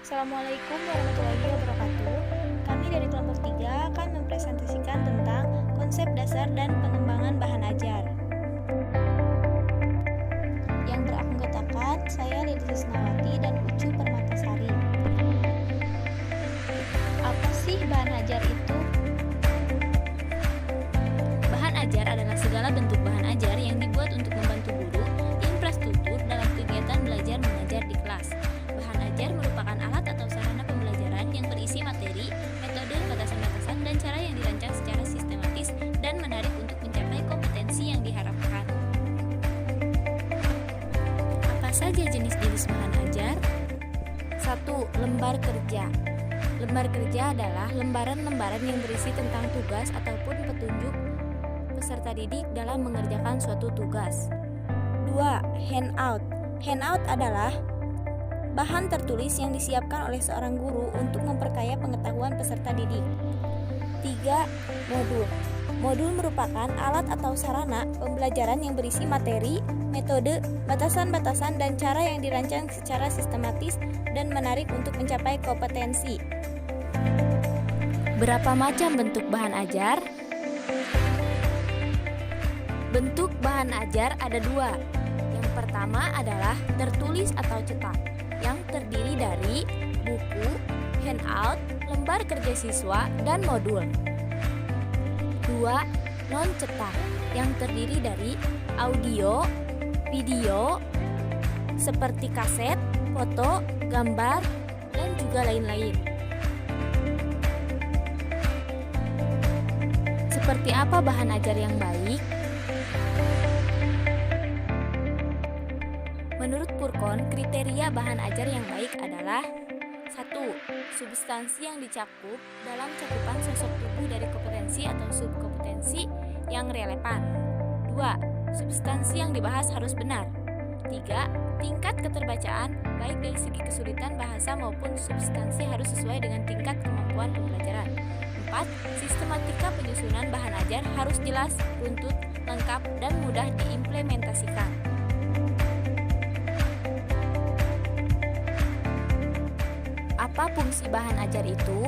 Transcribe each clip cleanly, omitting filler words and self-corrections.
Assalamualaikum warahmatullahi wabarakatuh. Kami dari kelompok 3 akan mempresentasikan tentang konsep dasar dan pengembangan bahan ajar. Yang beranggotakan saya Lili Risnawati dan Ucu Permatasari. Apa sih bahan ajar itu? Bahan ajar adalah segala bentuk bahan ajar yang dibuat untuk membantu guru, infrastruktur dalam kegiatan belajar mengajar di kelas. Bahan ajar merupakan alat atau sarana pembelajaran yang berisi materi, metode, batasan-batasan, dan cara yang dirancang secara sistematis dan menarik untuk mencapai kompetensi yang diharapkan. Apa saja jenis-jenis bahan ajar? 1. Lembar kerja. Lembar kerja adalah lembaran-lembaran yang berisi tentang tugas ataupun petunjuk peserta didik dalam mengerjakan suatu tugas. 2. Handout. Handout adalah bahan tertulis yang disiapkan oleh seorang guru untuk memperkaya pengetahuan peserta didik. 3. Modul. Modul merupakan alat atau sarana pembelajaran yang berisi materi, metode, batasan-batasan, dan cara yang dirancang secara sistematis dan menarik untuk mencapai kompetensi. Berapa macam bentuk bahan ajar? Bentuk bahan ajar ada 2. Yang pertama adalah tertulis atau cetak, yang terdiri dari buku, handout, lembar kerja siswa, dan modul. 2. Non-cetak, yang terdiri dari audio, video, seperti kaset, foto, gambar, dan juga lain-lain. Seperti apa bahan ajar yang baik? Menurut Purkon, kriteria bahan ajar yang baik adalah 1. Substansi yang dicakup dalam cakupan sosok tubuh dari kompetensi atau subkompetensi yang relevan. 2. Substansi yang dibahas harus benar. 3. Tingkat keterbacaan, baik dari segi kesulitan bahasa maupun substansi harus sesuai dengan tingkat kemampuan pembelajaran. 4. Sistematika penyusunan bahan ajar harus jelas, runtut, lengkap, dan mudah diimplementasikan. Apa fungsi bahan ajar itu?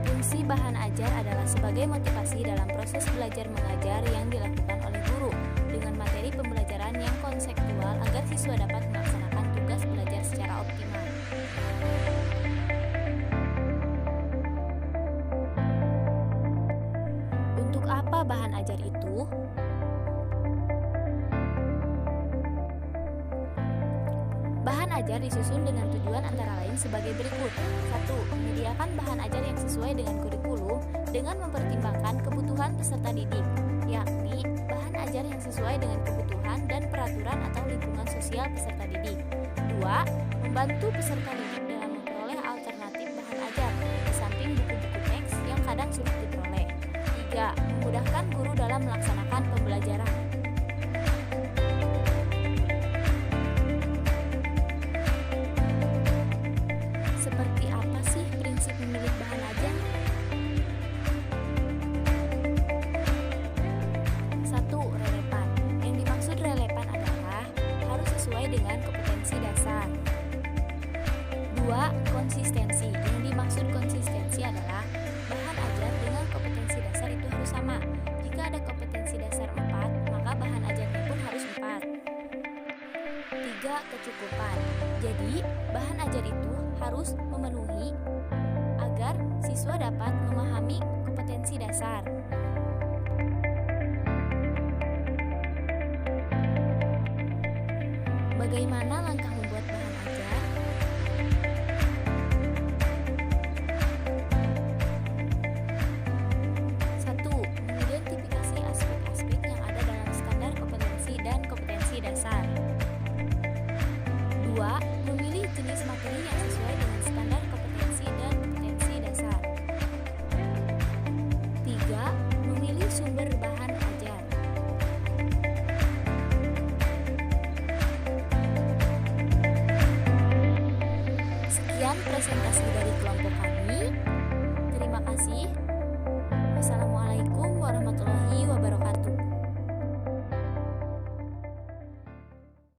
Fungsi bahan ajar adalah sebagai motivasi dalam proses belajar mengajar yang dilakukan oleh guru dengan materi pembelajaran yang konseptual agar siswa dapat melaksanakan tugas belajar secara optimal. Untuk apa bahan ajar itu? Bahan ajar disusun dengan tujuan antara lain sebagai berikut. 1. Menyediakan bahan ajar yang sesuai dengan kurikulum dengan mempertimbangkan kebutuhan peserta didik, yakni bahan ajar yang sesuai dengan kebutuhan dan peraturan atau lingkungan sosial peserta didik. 2. Membantu peserta didik dalam memperoleh alternatif bahan ajar di samping buku-buku teks yang kadang sulit diperoleh. 3. Memudahkan guru dalam melaksanakan pembelajaran. Seperti apa sih prinsip memilih bahan ajar? 1. Relevan. Yang dimaksud relevan adalah harus sesuai dengan kompetensi dasar. 2. Konsistensi. Yang dimaksud konsistensi adalah bahan ajar dengan kompetensi dasar itu harus sama. Jika ada kompetensi dasar 4, maka bahan ajarnya pun harus 4. 3. Kecukupan. Jadi, bahan ajar itu harus memenuhi agar siswa dapat memahami kompetensi dasar. Bagaimana langkah membuat bahan ajar? Satu, mengidentifikasi aspek-aspek yang ada dalam standar kompetensi dan kompetensi dasar. 2. Memilih jenis materi yang sesuai dengan standar kompetensi dan kompetensi dasar. 3. Memilih sumber bahan ajar. Sekian presentasi dari